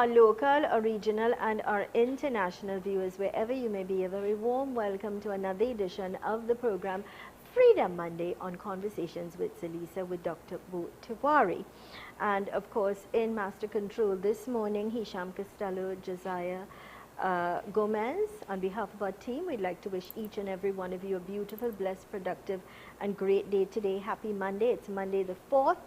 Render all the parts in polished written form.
our local, our regional, and our international viewers, wherever you may be, a very warm welcome to another edition of the program Freedom Monday on Conversations with Zelisa with Dr. Bu Tiwari. And of course, in Master Control this morning, Hisham Costello, Josiah Gomez. On behalf of our team, we'd like to wish each and every one of you a beautiful, blessed, productive, and great day today. Happy Monday. It's Monday the 4th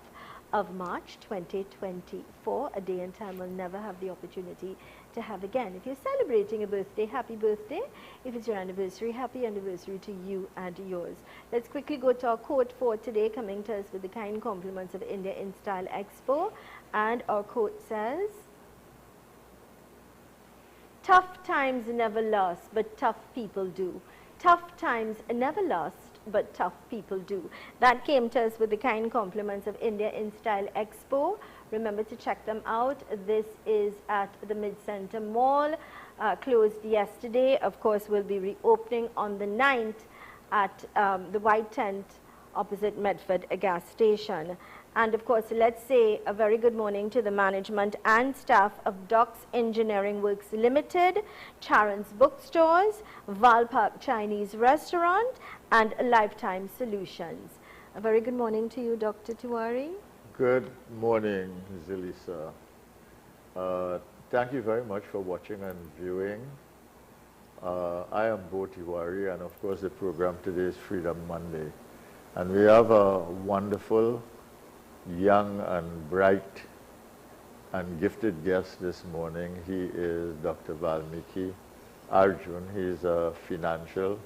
of March 2024, a day and time we'll never have the opportunity to have again. If you're celebrating a birthday, happy birthday. If it's your anniversary, happy anniversary to you and yours. Let's quickly go to our quote for today, coming to us with the kind compliments of India in Style Expo. And our quote says, "Tough times never last, but tough people do. Tough times never last, but tough people do." That came to us with the kind compliments of India in Style Expo. Remember to check them out. This is at the Mid-Center Mall, closed yesterday. Of course, we'll be reopening on the 9th at the White Tent opposite Medford gas station. And of course, let's say a very good morning to the management and staff of Docks Engineering Works Limited, Charon's Bookstores, Valpark Chinese Restaurant, and Lifetime Solutions. A very good morning to you, Dr. Tiwari. Good morning, Zelisa. Thank you very much for watching and viewing. I am Bu Tiwari, and of course the program today is Freedom Monday. And we have a wonderful, young and bright and gifted guest this morning. He is Dr. Valmiki Arjun. He is a financial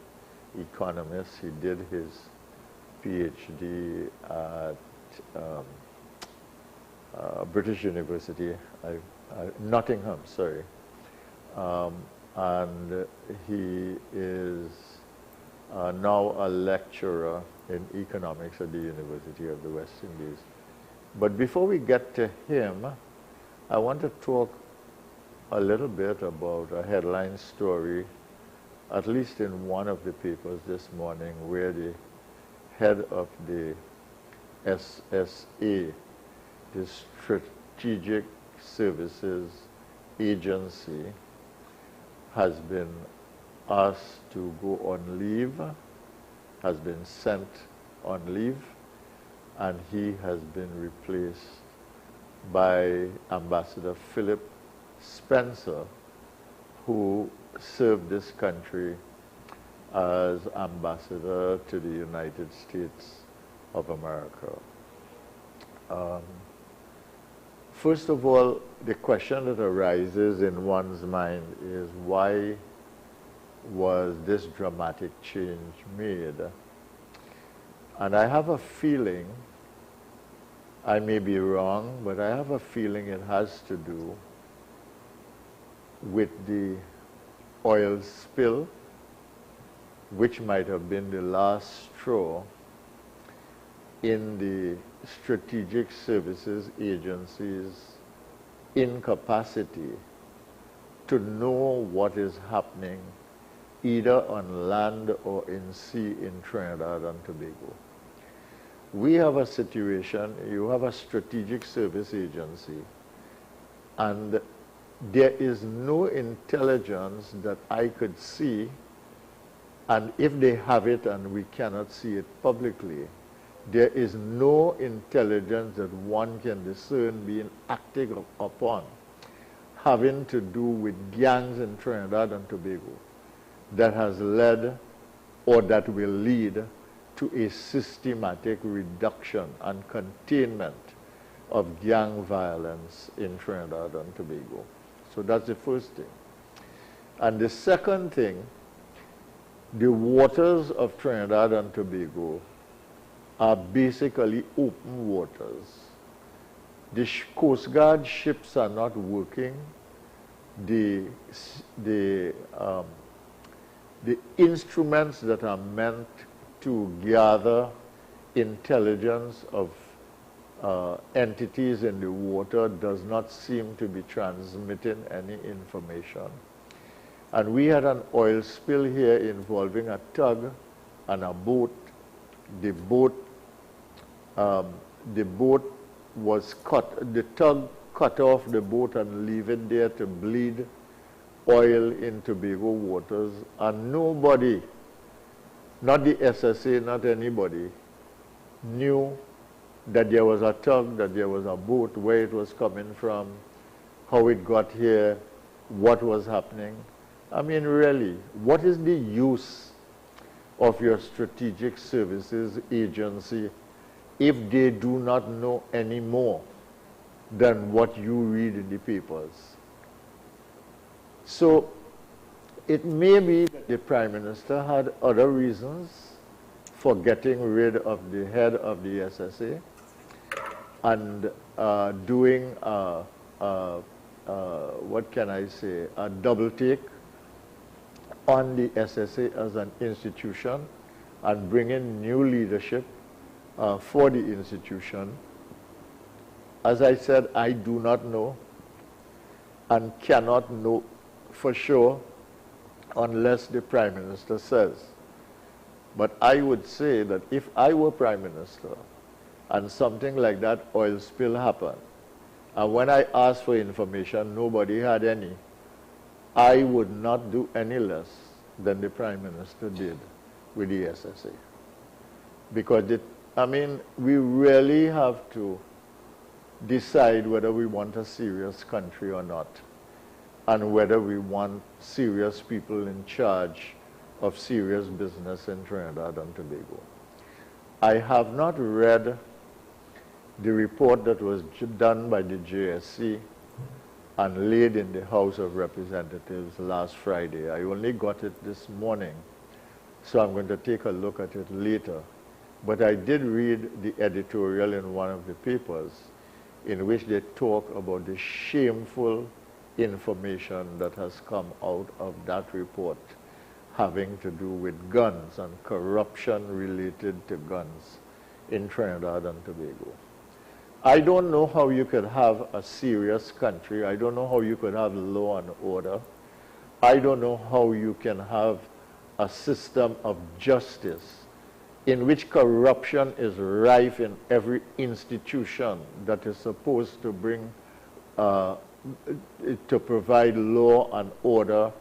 economist. He did his PhD at British University, Nottingham, sorry. And he is now a lecturer in economics at the University of the West Indies. But before we get to him, I want to talk a little bit about a headline story, at least in one of the papers this morning, where the head of the SSA, the Strategic Services Agency, has been asked to go on leave, has been sent on leave, and he has been replaced by Ambassador Philip Spencer, who served this country as ambassador to the United States of America. First of all, the question that arises in one's mind is, why was this dramatic change made? And I have a feeling, I may be wrong, but I have a feeling it has to do with the oil spill, which might have been the last straw in the Strategic Services Agency's incapacity to know what is happening either on land or in sea in Trinidad and Tobago. We have a situation, you have a Strategic Service Agency, and there is no intelligence that I could see, and if they have it and we cannot see it publicly, there is no intelligence that one can discern being acted upon having to do with gangs in Trinidad and Tobago that has led or that will lead to a systematic reduction and containment of gang violence in Trinidad and Tobago. So that's the first thing. And the second thing, the waters of Trinidad and Tobago are basically open waters. The Coast Guard ships are not working. The instruments that are meant to gather intelligence of entities in the water does not seem to be transmitting any information. And we had an oil spill here involving a tug and a boat. The boat was caught, the tug cut off the boat and leave it there to bleed oil in Tobago waters, and nobody, not the SSA, not anybody, knew that there was a tug, that there was a boat, where it was coming from, how it got here, what was happening. I mean, really, what is the use of your strategic services agency if they do not know any more than what you read in the papers? So it may be that the Prime Minister had other reasons for getting rid of the head of the SSA and doing, what can I say, a double take on the SSA as an institution and bringing new leadership for the institution. As I said, I do not know and cannot know for sure unless the Prime Minister says. But I would say that if I were Prime Minister and something like that oil spill happened, and when I asked for information, nobody had any, I would not do any less than the Prime Minister did with the SSA. Because I mean, we really have to decide whether we want a serious country or not, and whether we want serious people in charge of serious business in Trinidad and Tobago. I have not read the report that was done by the JSC and laid in the House of Representatives last Friday. I only got it this morning, so I'm going to take a look at it later. But I did read the editorial in one of the papers in which they talk about the shameful information that has come out of that report having to do with guns and corruption related to guns in Trinidad and Tobago. I don't know how you could have a serious country. I don't know how you could have law and order. I don't know how you can have a system of justice in which corruption is rife in every institution that is supposed to bring, to provide law and order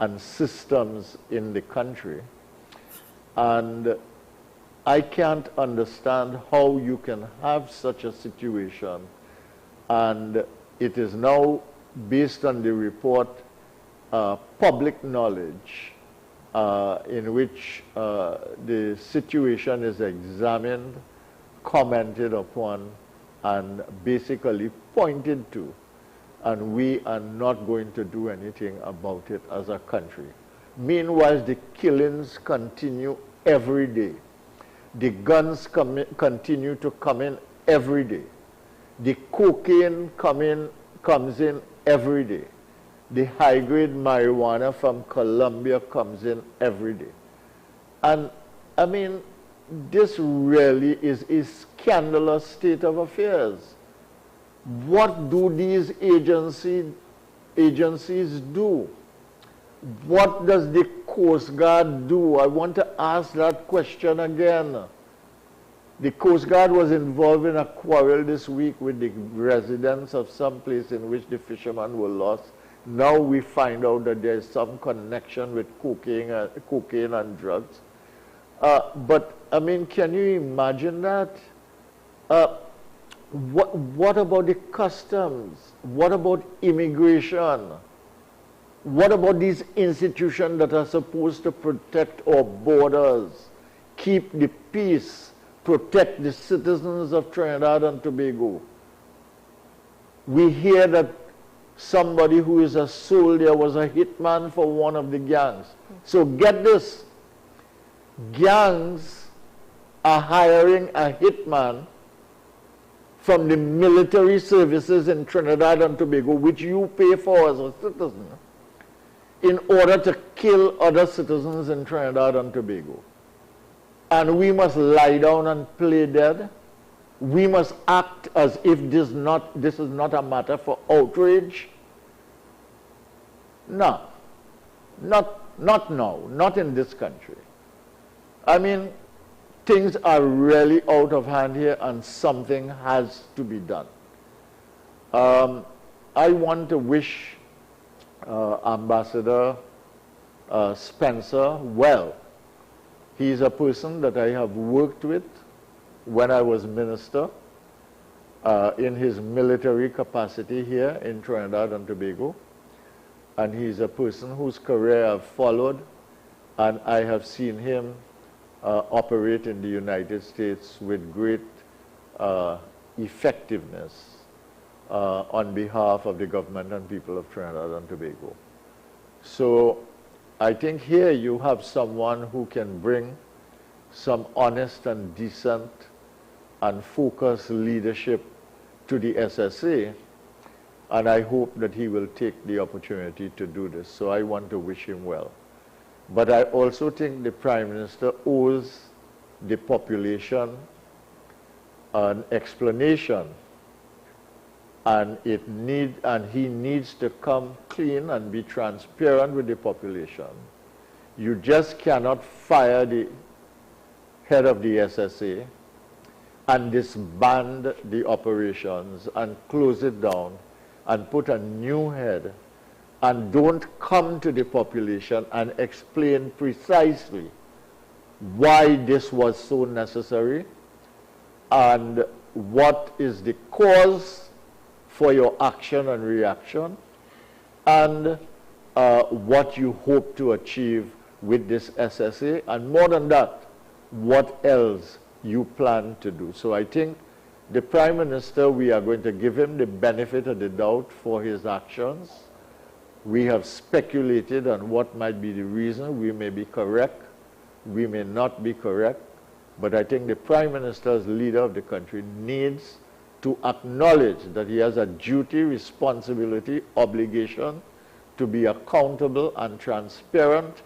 and systems in the country. And I can't understand how you can have such a situation, and it is now, based on the report, public knowledge in which the situation is examined, commented upon, and basically pointed to, and we are not going to do anything about it as a country. Meanwhile, the killings continue every day. The guns continue to come in every day. The cocaine comes in every day. The high-grade marijuana from Colombia comes in every day. And, I mean, this really is a scandalous state of affairs. What do these agencies do? What does the Coast Guard do? I want to ask that question again. The Coast Guard was involved in a quarrel this week with the residents of some place in which the fishermen were lost. Now we find out that there is some connection with cocaine and drugs. But, I mean, can you imagine that? What about the customs? What about immigration? What about these institutions that are supposed to protect our borders, keep the peace, protect the citizens of Trinidad and Tobago? We hear that somebody who is a soldier was a hitman for one of the gangs. So get this, gangs are hiring a hitman from the military services in Trinidad and Tobago, which you pay for as a citizen, in order to kill other citizens in Trinidad and Tobago. And we must lie down and play dead. We must act as if this is not a matter for outrage. No, not now, not in this country. I mean, things are really out of hand here and something has to be done. I want to wish Ambassador Spencer well. He's a person that I have worked with when I was minister in his military capacity here in Trinidad and Tobago. And he's a person whose career I've followed, and I have seen him operate in the United States with great effectiveness on behalf of the government and people of Trinidad and Tobago. So I think here you have someone who can bring some honest and decent and focused leadership to the SSA, and I hope that he will take the opportunity to do this. So I want to wish him well. But I also think the Prime Minister owes the population an explanation, and he needs to come clean and be transparent with the population. You just cannot fire the head of the SSA and disband the operations and close it down and put a new head, and don't come to the population and explain precisely why this was so necessary and what is the cause for your action and reaction, and what you hope to achieve with this SSA, and more than that, what else you plan to do. So I think the Prime Minister, we are going to give him the benefit of the doubt for his actions. We have speculated on what might be the reason. We may be correct, we may not be correct, but I think the Prime Minister, as leader of the country, needs to acknowledge that he has a duty, responsibility, obligation to be accountable and transparent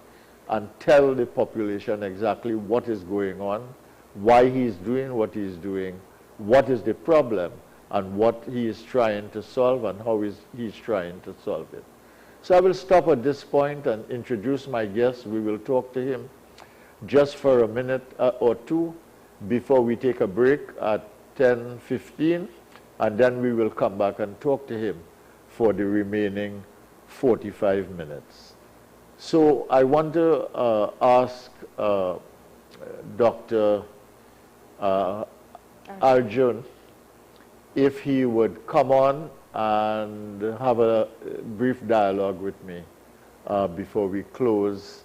and tell the population exactly what is going on, why he is doing what he is doing, what is the problem, and what he is trying to solve, and how he is trying to solve it. So I will stop at this point and introduce my guest. We will talk to him just for a minute or two before we take a break at 10:15, and then we will come back and talk to him for the remaining 45 minutes. So I want to ask Dr. Arjun if he would come on and have a brief dialogue with me before we close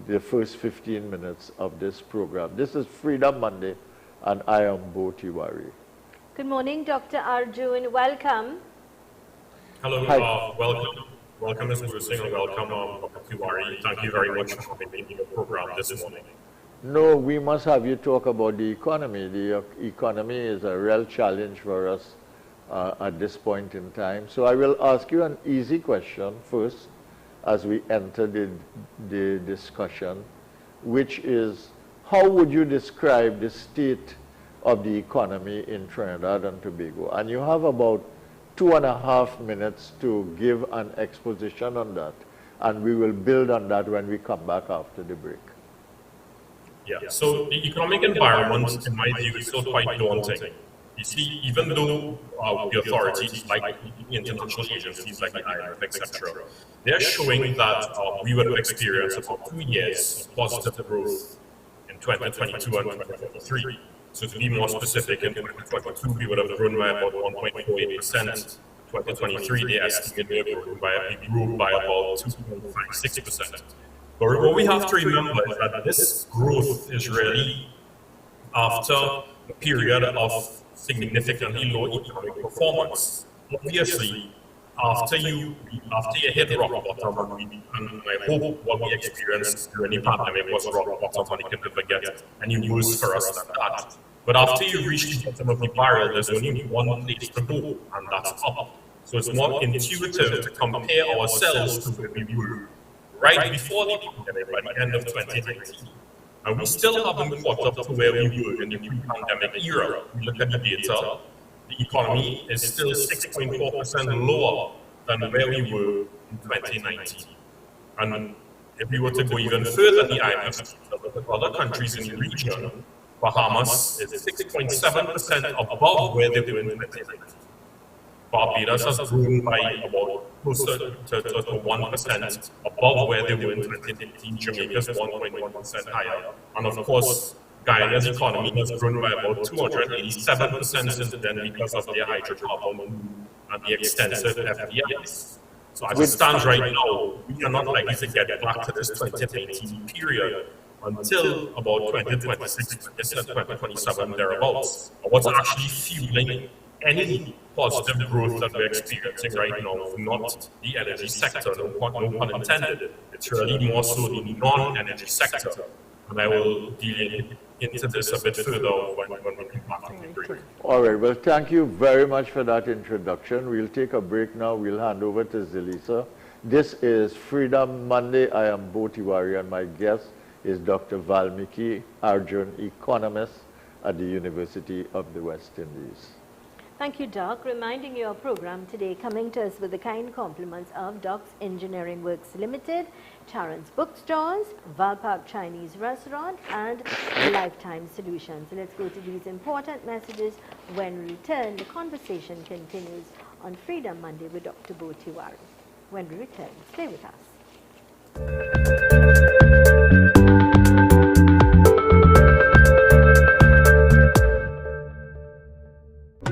the first 15 minutes of this program. This is Freedom Monday, and I am Bo Tiwari. Good morning, Dr. Arjun. Welcome. Hello, welcome. Welcome, Mr. Rusing, and welcome, Dr. Tiwari. Thank you very much for having me in the program this morning. No, we must have you talk about the economy. The economy is a real challenge for us at this point in time. So I will ask you an easy question first as we enter the discussion, which is, how would you describe the state of the economy in Trinidad and Tobago? And you have about 2.5 minutes to give an exposition on that, and we will build on that when we come back after the break. Yeah, so the economic environment, in my view, is still quite daunting. You see, even though the authorities, like the international agencies like the IMF, etc., they're showing that we would have experienced about 2 years of positive growth in 2022 and 2023. So to be more specific, in 2022, we would have grown by about 1.48%. 2023, they estimate we grew by about 2.56%. But what we have to remember is that this growth is really after a period of significantly low economic performance. Obviously, after you hit rock bottom, and I hope what we experienced during the pandemic was rock bottom, and it can never get any worse for us than that. But after you reach the bottom of the barrel, there's only one place to go, and that's up. So it's more intuitive to compare ourselves to where we were right before the pandemic, by the end of 2019. And we still haven't caught up to where we were in the pre-pandemic era. We look at the data, the economy is still 6.4% lower than where we were in 2019. And if we were to go even further, the IMF look at other countries in the region, Bahamas is 6.7% above where they were in 2019. Barbados has grown by about close to 1% above where they were in 2018. Jamaica's 1.1% higher. And of course, Guyana's economy has grown by about 287% since then because of their hydrocarbon boom and the extensive FDIs. So as it stands right now, we are not likely to get back to this 2019 period until about 2026, 2027, thereabouts. What's actually fueling any positive growth that we're experiencing right now, not the energy sector, no pun intended. It's really more so the non-energy sector. And I will deal into this a bit further when we come back from the break. All right, well, thank you very much for that introduction. We'll take a break now. We'll hand over to Zelisa. This is Freedom Monday. I am Bo Tiwari, and my guest is Dr. Valmiki Arjun, economist at the University of the West Indies. Thank you, Doc. Reminding you our program today coming to us with the kind compliments of Doc's Engineering Works Limited, Charon's Bookstores, Valpark Chinese Restaurant, and Lifetime Solutions. So let's go to these important messages. When we return, the conversation continues on Freedom Monday with Dr. Bo Tiwari. When we return, stay with us.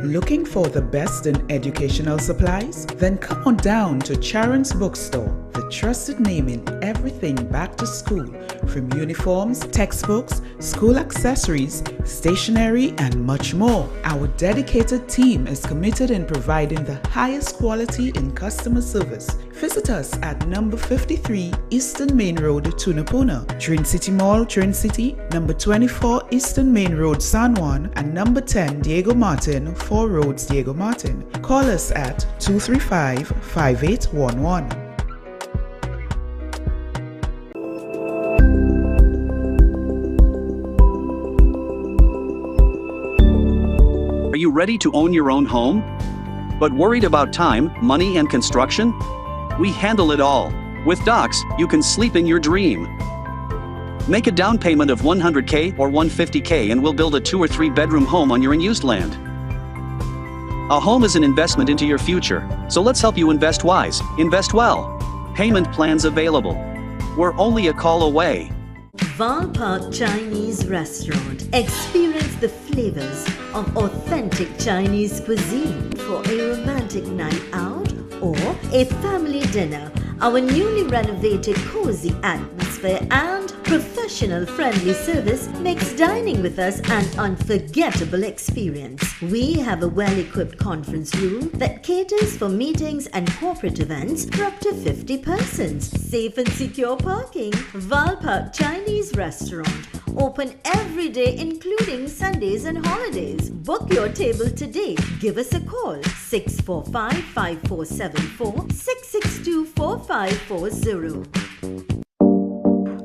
Looking for the best in educational supplies? Then come on down to Charon's Bookstore, the trusted name in everything back to school, from uniforms, textbooks, school accessories, stationery, and much more. Our dedicated team is committed in providing the highest quality in customer service. Visit us at number 53 Eastern Main Road, Tunapuna, Trin City Mall, Trin City, number 24 Eastern Main Road, San Juan, and number 10 Diego Martin, 4 Roads, Diego Martin. Call us at 235-5811. Are you ready to own your own home? But worried about time, money, and construction? We handle it all. With Docs, you can sleep in your dream. Make a down payment of $100K or $150K and we'll build a 2 or 3 bedroom home on your unused land. A home is an investment into your future, so let's help you invest wise, invest well. Payment plans available. We're only a call away. Valpark Chinese Restaurant. Experience the flavors of authentic Chinese cuisine for a romantic night out or a family dinner. Our newly renovated cozy atmosphere and professional friendly service makes dining with us an unforgettable experience. We have a well-equipped conference room that caters for meetings and corporate events for up to 50 persons. Safe and secure parking. Valpark Chinese Restaurant. Open every day including Sundays and holidays. Book your table today. Give us a call 645-5474 662-4540.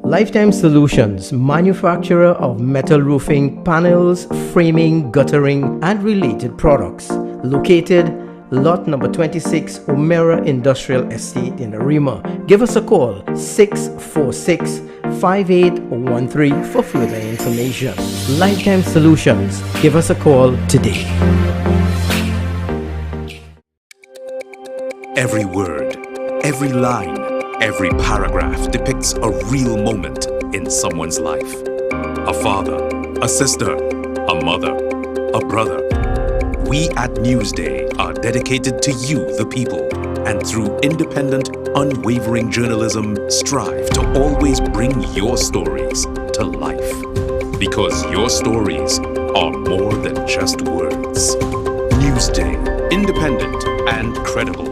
Lifetime Solutions, manufacturer of metal roofing, panels, framing, guttering, and related products. Located lot number 26, Omera Industrial Estate in Arima. Give us a call 646-5813 for further information. Lifetime Solutions. Give us a call today. Every word, every line, every paragraph depicts a real moment in someone's life. A father, a sister, a mother, a brother. We at Newsday are dedicated to you, the people, and through independent, unwavering journalism, strive to always bring your stories to life. Because your stories are more than just words. Newsday, independent and credible.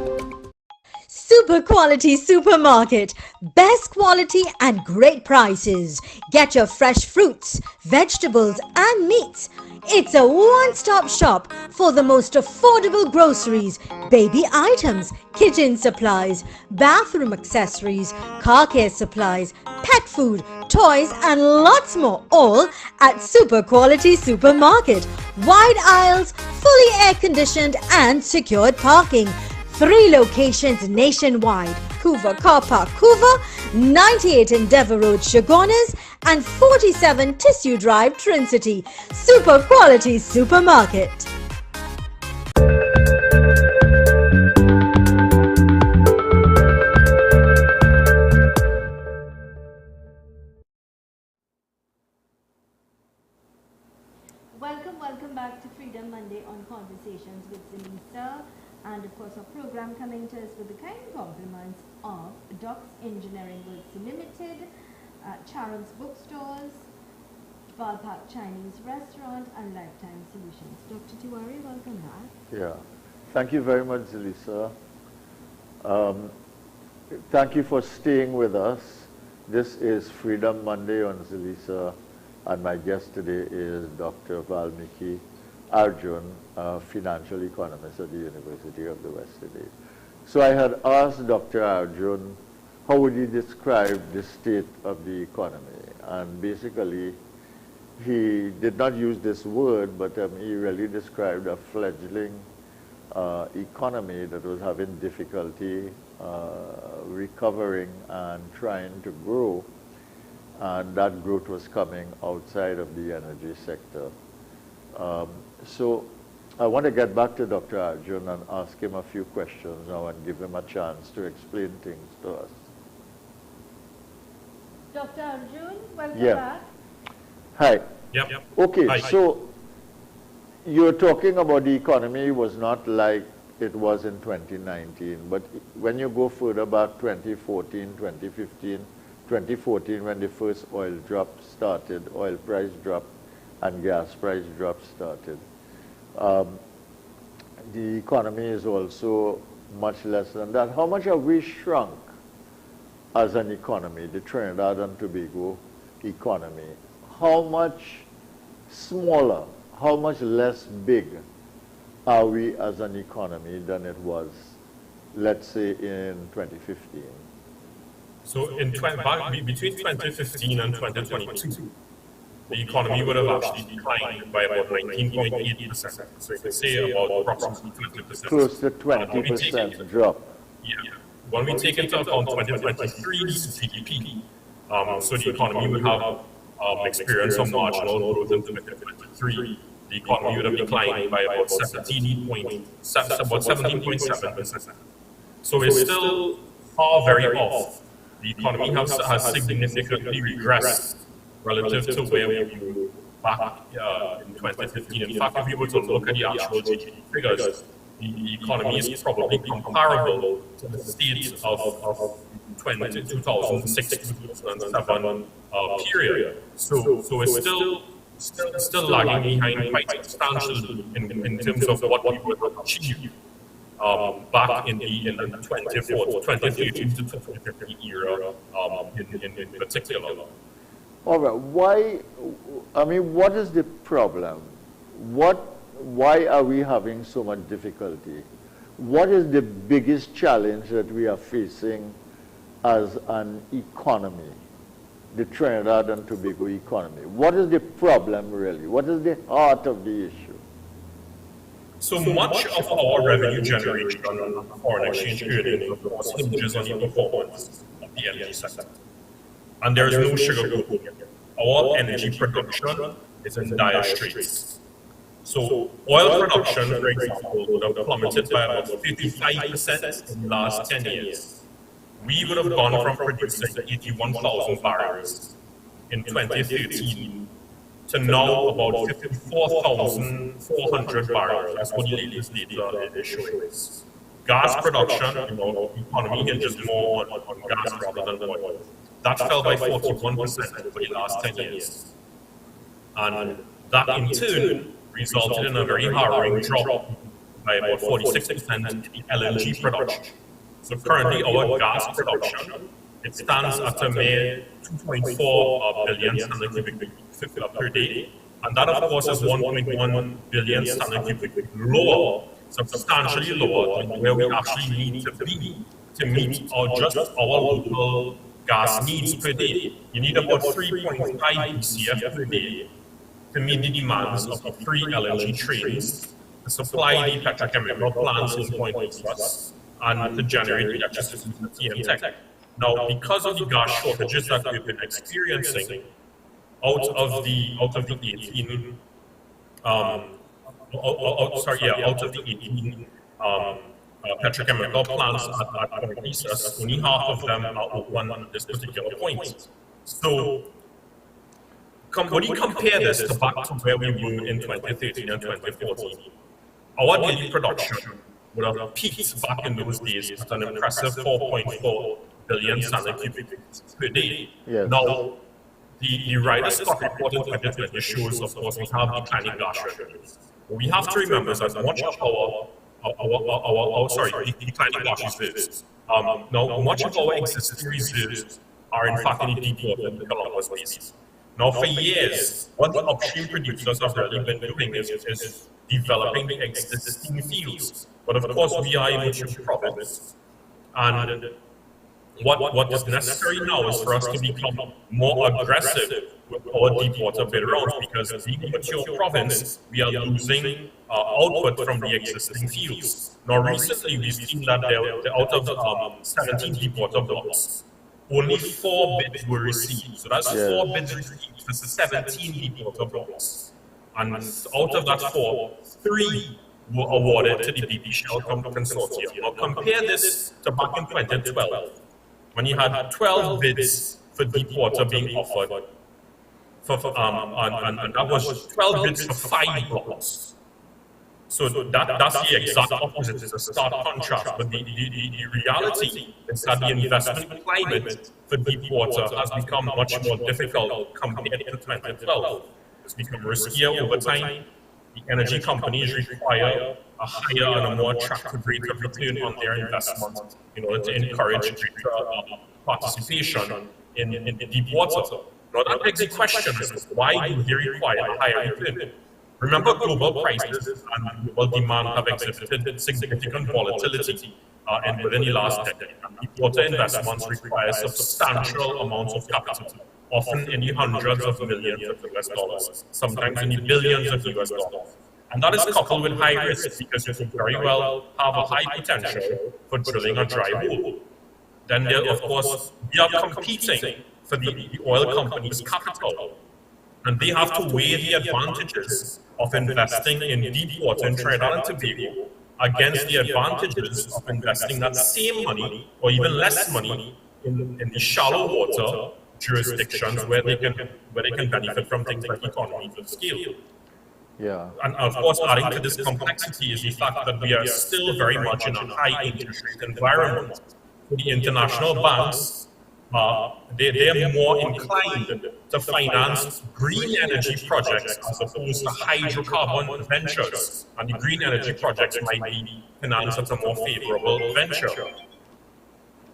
Super quality supermarket. Best quality and great prices. Get your fresh fruits, vegetables and meats. It's a one-stop shop for the most affordable groceries, baby items, kitchen supplies, bathroom accessories, car care supplies, pet food, toys and lots more, all at Super Quality Supermarket. Wide aisles, fully air-conditioned and secured parking. 3 locations nationwide: Couva Car Park, Couva, 98 Endeavour Road, Chagonas, and 47 Tissue Drive, Trin City. Super Quality Supermarket. Conversations with Zelisa, and of course our program coming to us with the kind compliments of Docs Engineering Works Limited, Charon's Bookstores, Park Chinese Restaurant, and Lifetime Solutions. Dr. Tiwari, welcome back. Yeah. Thank you very much, Zelisa. Thank you for staying with us. This is Freedom Monday on Zelisa, and my guest today is Dr. Valmiki Arjun, a financial economist at the University of the West Indies. So I had asked Dr. Arjun, how would he describe the state of the economy? And basically, he did not use this word, but he really described a fledgling economy that was having difficulty recovering and trying to grow, and that growth was coming outside of the energy sector. So I want to get back to Dr. Arjun and ask him a few questions now and give him a chance to explain things to us. Dr. Arjun, welcome Yeah. back. Hi. Yep. Okay, Hi. so you're talking about the economy was not like it was in 2019, but when you go further back, 2014, 2015, 2014, when the first oil drop started, oil price drop and gas price drop started, the economy is also much less than that. How much have we shrunk as an economy, the Trinidad and Tobago economy? How much smaller, how much less big are we as an economy than it was, let's say, in 2015? So between 2015 and 2022, the economy would have actually declined by about 19.8%. So you can say about approximately 20%. Close to 20% drop. Yeah. When we take into account 2023's GDP, so the economy would have experienced some marginal growth in 2023. The economy would have declined by about 17.7%. So it's still far very off. The economy has significantly regressed relative to where we were back in 2015. In fact, if we were to look at the actual GDP figures, the economy is probably comparable to the state of 2006-2007 period. So it's still lagging behind quite substantially in terms of what we would have achieved back in the 2013 to 2015 era in particular. All right, what is the problem? Why are we having so much difficulty? What is the biggest challenge that we are facing as an economy, the Trinidad and Tobago economy? What is the problem really? What is the heart of the issue? So much of our revenue generation and foreign exchange earnings, of course, hinges on the performance of the energy sector. And there is no sugarcoating it. Our energy production is in dire straits. So oil production, for example, would have plummeted by about 55% in the last 10 years. We would have gone from producing 81,000 barrels in 2013 to now about 54,400 barrels. That's what the latest data is showing us. Gas production, the economy hinges more on gas rather than oil. That fell by 41% over the last 10 years. And that in turn resulted in a very harrowing drop by about 46% in the LNG production. So currently our gas production, it stands at a mere 2.4 billion standard cubic feet per day. And that of course is 1.1 billion standard cubic feet lower, substantially lower than where we actually need to be to meet our local gas needs per day. You need about 3.5 BCF per day to meet the demands of the 3 LNG trains, to supply the petrochemical plants in Point East and to generate electricity for TMTech. Now, because of the gas shortages that we've been experiencing, out of the 18 petrochemical plants at Point East, only half of them are open at this particular point. So when you compare this to back to where we were in 2013 and 2014, our daily production would have peaked back in those days at an impressive 4.4 billion standard cubic feet per day. Yes. Now, the Ryder Scott report in 2020 shows, of course, we have declining gas revenues. What we have to remember is that much of declining gas reserves. Now, much of our existing reserves are in fact in the deep water in the Columbus Basin. Now, for years, what the upstream producers have really been doing is developing the existing fields. But of course, we are a mature province, and what is necessary now is for us to become more aggressive with our deep water bid rounds, because being a mature province, we are losing output from the existing fields. Now, recently, we've seen that out of 17 deep water blocks, only 4 bids were received. So that's 4 bids received for 17 deep water blocks. And out of that 4, 3 were awarded to the BP Shell Consortium. Now, compare this to back in 2012, when you had 12 bids for deep water being offered, and that was 12 bids for 5 blocks. So that's the exact opposite. It's a stark contrast. But the reality is that the investment climate for deep water has become much more difficult compared to 2012. It's become riskier over time. The energy companies require a higher and a more attractive rate of return on their investment in order to encourage greater participation in deep water. Now that begs the question is, why do they require a higher return? Remember, global prices and global demand have exhibited significant volatility within the last decade. Deep water investments require substantial amounts of capital, often in the hundreds of millions of US dollars, sometimes in the billions of US dollars. And that is coupled with high risk, because you could very well have a high potential for drilling a dry hole. Then there, of course, we are competing for the oil company's capital. And they have to weigh the advantages of investing in deep water in Trinidad and Tobago against the advantages of investing that same money, or even less money, in the shallow water jurisdictions where they can benefit from things like economies of scale. Yeah. And of course, adding to this complexity is the fact that we are still very much in a high interest rate environment. The international banks, they are more inclined to finance green energy projects as opposed to hydrocarbon ventures. And the green energy projects might be financed at a more favorable venture,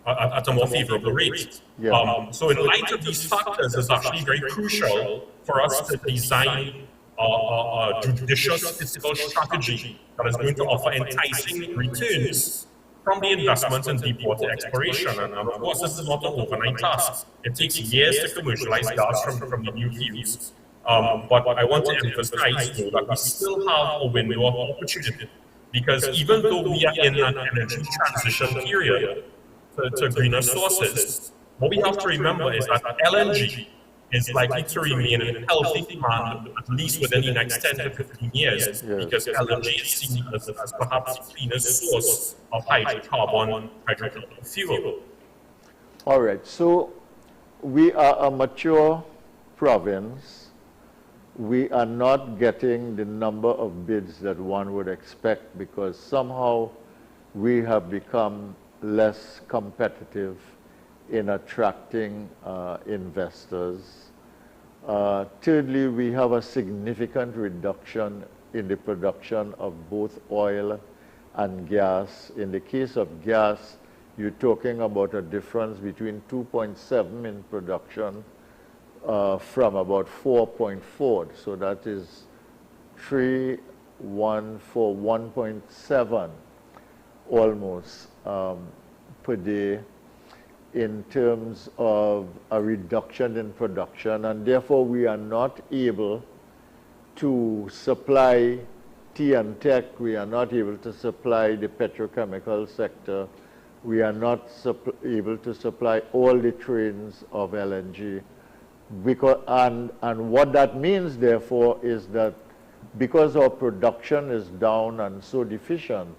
at a more favorable rate. Yeah. So in light of these factors, it's actually very crucial for us to design a judicious fiscal strategy that is going to offer enticing returns from the investments in deep water exploration. And of course, this is not an overnight task. It takes years to commercialize gas from the new fields. But I want to emphasize, though, that we still have a window of opportunity, because even though we are in an energy transition period to greener sources, what we have to remember is that LNG is likely to remain in healthy demand at least within the next 10 to 15 years, because LNG is seen as perhaps the cleanest source of hydrocarbon fuel. All right, so we are a mature province. We are not getting the number of bids that one would expect, because somehow we have become less competitive in attracting investors. Thirdly, we have a significant reduction in the production of both oil and gas. In the case of gas, you're talking about a difference between 2.7 in production from about 4.4. So that is 1.7 almost per day, in terms of a reduction in production, and therefore we are not able to supply tea and tech, we are not able to supply the petrochemical sector, we are not able to supply all the trains of LNG. Because, and what that means, therefore, is that because our production is down and so deficient,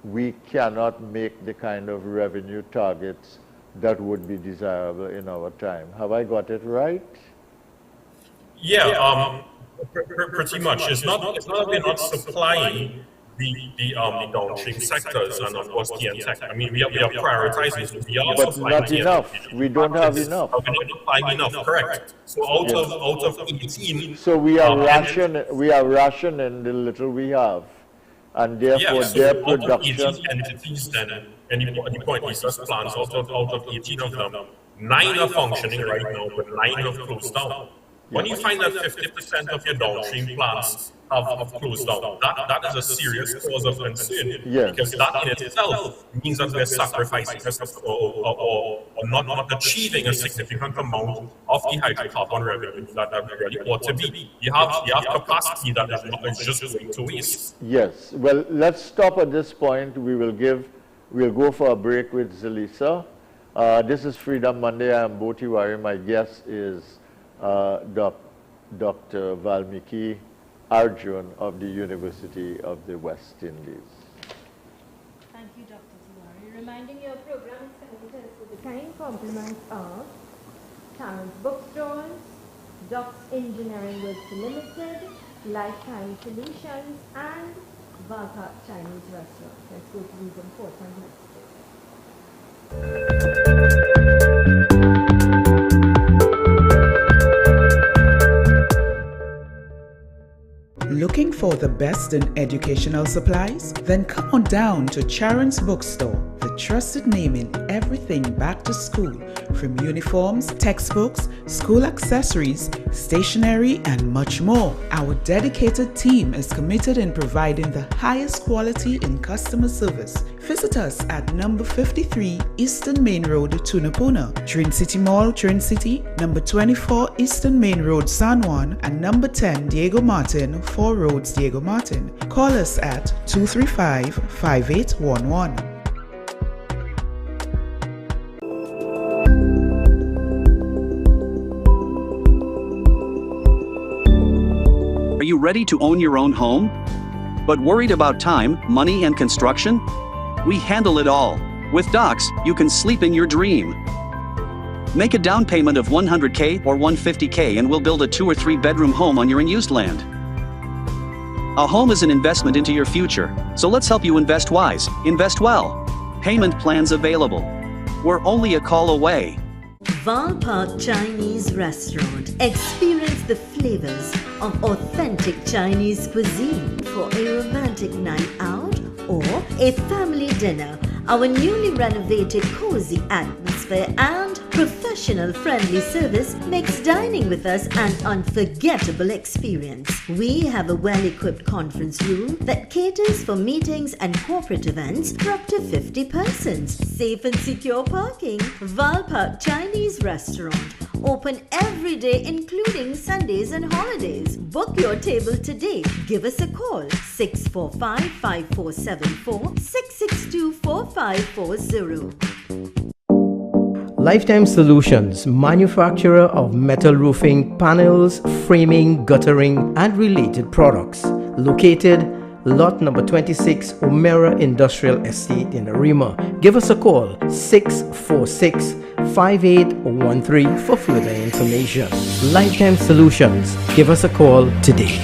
we cannot make the kind of revenue targets that would be desirable in our time. Have I got it right? Yeah, pretty much. It's not that we're not supplying the downstream sectors and of course tea and tech. I mean, we are prioritizing. So we are But supplying not tea and enough. tech. We don't have enough. We're not supplying enough, correct? So out of 18, So we are rationing the little we have, and therefore so their out of production. 18 entities, then, and the point is, just plants out of 18 of them, 9 are functioning right now, but 9 have closed down. When you find that 50% of your downstream plants have closed down, that is a serious cause of concern. Yes. Because that in itself means that we're sacrificing or not achieving a significant amount of the hydrocarbon revenue that we really ought to be. You have capacity that is just going to waste. Yes. Well, let's stop at this point. We'll go for a break with Zelisa. This is Freedom Monday. I am Boti Wari. My guest is Dr. Valmiki Arjun of the University of the West Indies. Thank you, Dr. Tiwari. Reminding your program is coming to us with the kind compliments of Terrence Bookstores, Docs Engineering Works Limited, Lifetime Solutions, and Valpark Chinese Restaurant. Let's go to these important messages. Looking for the best in educational supplies? Then come on down to Charon's Bookstore, the trusted name in everything back to school, from uniforms, textbooks, school accessories, stationery, and much more. Our dedicated team is committed in providing the highest quality in customer service. Visit us at number 53 Eastern Main Road, Tunapuna, Trin City Mall, Trin City, number 24 Eastern Main Road, San Juan, and number 10 Diego Martin, 4 Roads, Diego Martin. Call us at 235-5811. Are you ready to own your own home? But worried about time, money, and construction? We handle it all. With Docs, you can sleep in your dream. Make a down payment of $100K or $150K and we'll build a 2 or 3 bedroom home on your unused land. A home is an investment into your future, so let's help you invest wise, invest well. Payment plans available. We're only a call away. Valpark Chinese Restaurant. Experience the flavors of authentic Chinese cuisine for a romantic night out or a family dinner. Our newly renovated cozy atmosphere and professional friendly service makes dining with us an unforgettable experience. We have a well-equipped conference room that caters for meetings and corporate events for up to 50 persons. Safe and secure parking. Valpark Chinese Restaurant. Open every day including Sundays and holidays. Book your table today. Give us a call 645-5474 662-4540. Lifetime Solutions, manufacturer of metal roofing, panels, framing, guttering, and related products. Located lot number 26, Omera Industrial Estate in Arima. Give us a call 646-5813 for further information. Lifetime Solutions. Give us a call today.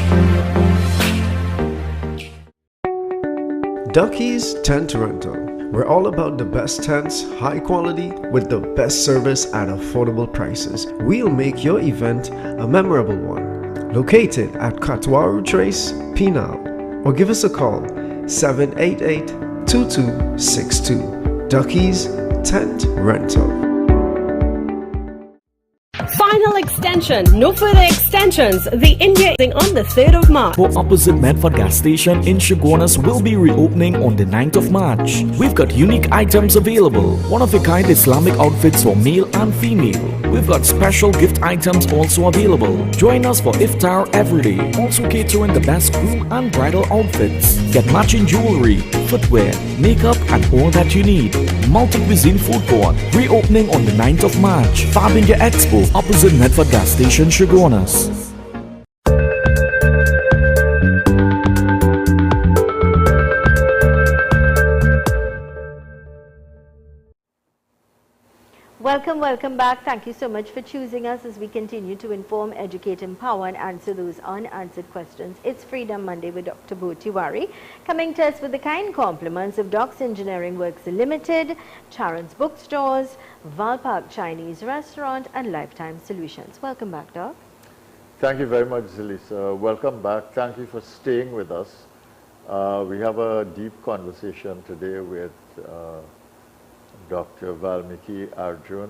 Ducky's Tent Rental. We're all about the best tents, high quality, with the best service at affordable prices. We'll make your event a memorable one. Located at Katwaru Trace, Penal. Or give us a call 788-2262. Ducky's Tent Rental. Final extension. No further extensions. The India is on the 3rd of March. Opposite Medford gas station in Chaguanas will be reopening on the 9th of March. We've got unique items available. One-of-a-kind Islamic outfits for male and female. We've got special gift items also available. Join us for iftar every day. Also catering the best groom and bridal outfits. Get matching jewelry, footwear, makeup and all that you need. Multi-cuisine food court. Reopening on the 9th of March. Fab India Expo. Opposite Medford gas station, Chaguanas. Welcome welcome back. Thank you so much for choosing us as we continue to inform, educate, empower, and answer those unanswered questions. It's Freedom Monday with Dr. Bo Tiwari, coming to us with the kind compliments of Doc's Engineering Works Limited, Charon's Bookstores, Valpark Chinese Restaurant, and Lifetime Solutions. Welcome back, Doc. Thank you very much, Zelisa. Welcome back. Thank you for staying with us. We have a deep conversation today with Dr. Valmiki Arjun,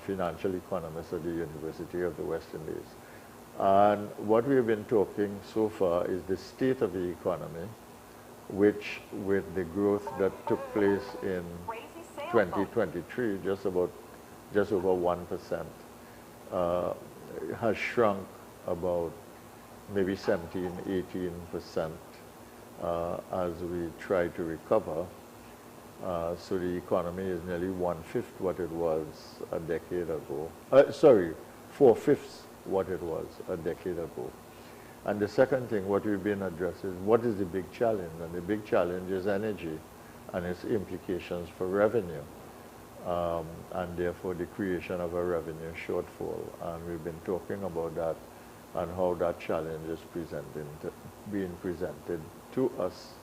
financial economist at the University of the West Indies. And what we've been talking so far is the state of the economy, which with the growth that took place in 2023, just over 1%, has shrunk about maybe 17, 18% as we try to recover. So the economy is nearly 1/5 what it was a decade ago. 4/5 what it was a decade ago. And the second thing, what we've been addressing, what is the big challenge? And the big challenge is energy and its implications for revenue, and therefore the creation of a revenue shortfall. And we've been talking about that and how that challenge is being presented to us.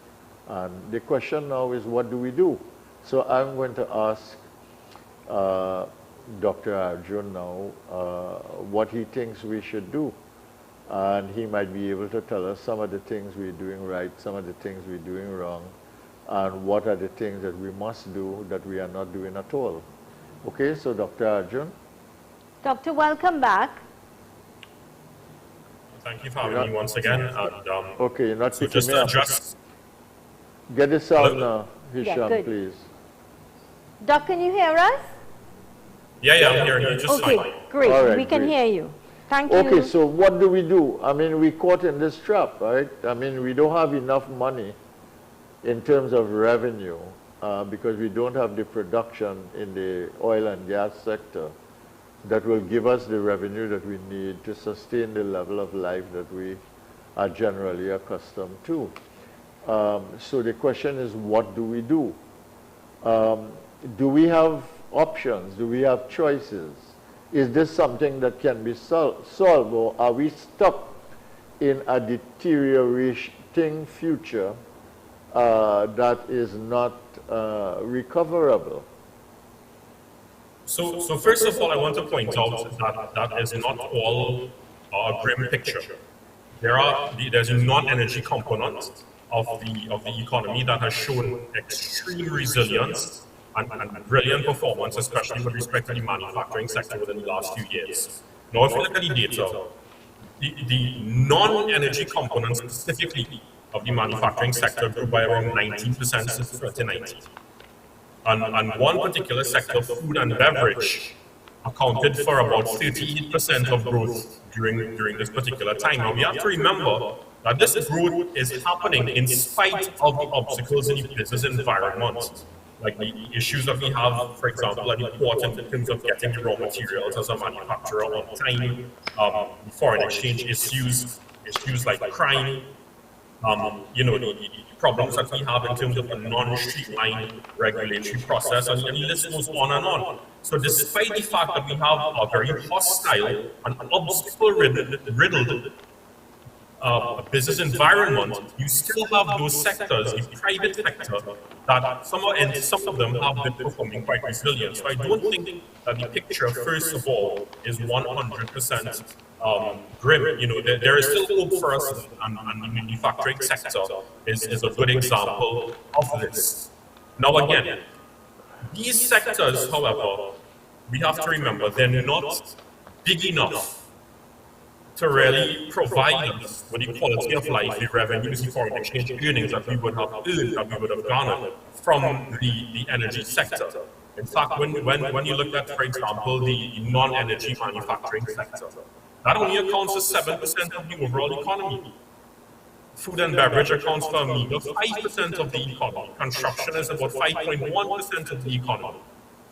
And the question now is, what do we do? So I'm going to ask Dr. Arjun now what he thinks we should do. And he might be able to tell us some of the things we're doing right, some of the things we're doing wrong, and what are the things that we must do that we are not doing at all. Okay, so Dr. Arjun. Doctor, welcome back. Thank you for having me once again. And, okay, you're not so picking just me to up. adjust. Get the sound now, Hisham, good. please. Doc, can you hear us? Yeah, I'm hearing you just Okay, fine. great. All right, we can great. hear you. Thank you. Okay, so what do we do? I mean, we're caught in this trap, right? I mean, we don't have enough money in terms of revenue because we don't have the production in the oil and gas sector that will give us the revenue that we need to sustain the level of life that we are generally accustomed to. So the question is, what do we do? Do we have options? Do we have choices? Is this something that can be solved, or are we stuck in a deteriorating future that is not recoverable? So first of all, I want to point out that that is not all a grim picture. There's a non-energy component of the economy that has shown extreme resilience and brilliant performance, especially with respect to the manufacturing sector within the last few years. Now, if you look at the data, the non-energy component specifically of the manufacturing sector grew by around 19% since 2019. And one particular sector, food and beverage, accounted for about 38% of growth during this particular time. Now, we have to remember that this growth is happening in spite of the obstacles in the business environment, like the issues that we have, for example, at the port in terms of getting the raw materials as a manufacturer on time, foreign exchange issues like crime, the problems that we have in terms of a non-streamlined regulatory process, and the list goes on and on. So despite the fact that we have a very hostile and obstacle-riddled business environment, you still have those sectors, the private sector, that some of them have been performing quite resilient. So I don't think that the picture, first of all, is 100% grim. There is still hope for us, and the manufacturing sector is a good example of this. Now again, these sectors, however, we have to remember, they're not big enough to really provide us with the quality of life, the revenues, the foreign exchange earnings that we would have earned, that we would have garnered from the energy sector. In fact, when you look at, for example, the non-energy manufacturing sector, that only accounts for 7% of the overall economy. Food and beverage accounts for a meager 5% of the economy. Construction is about 5.1% of the economy.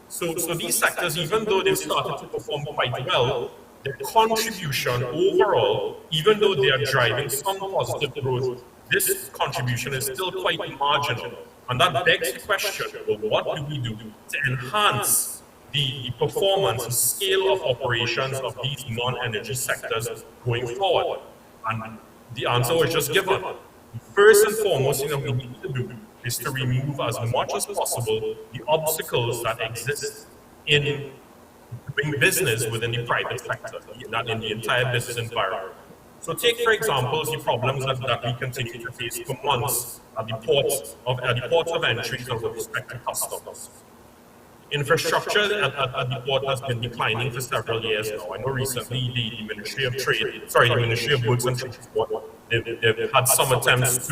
So these sectors, even though they've started to perform quite well, their contribution overall, even though they are driving some positive growth, this contribution is still quite marginal. And that begs the question, well, what do we do to enhance the performance, the scale of operations of these non-energy sectors going forward? And the answer was just given. First and foremost, we need to do is to remove as much as possible the obstacles that exist in doing business within the private sector, not in the entire business environment. So take, for example, the problems that we continue to face for months at the ports of entry with respect to customs. Infrastructure at the port has been declining for several years now. I know recently the Ministry of Goods and Transport, they've had some attempts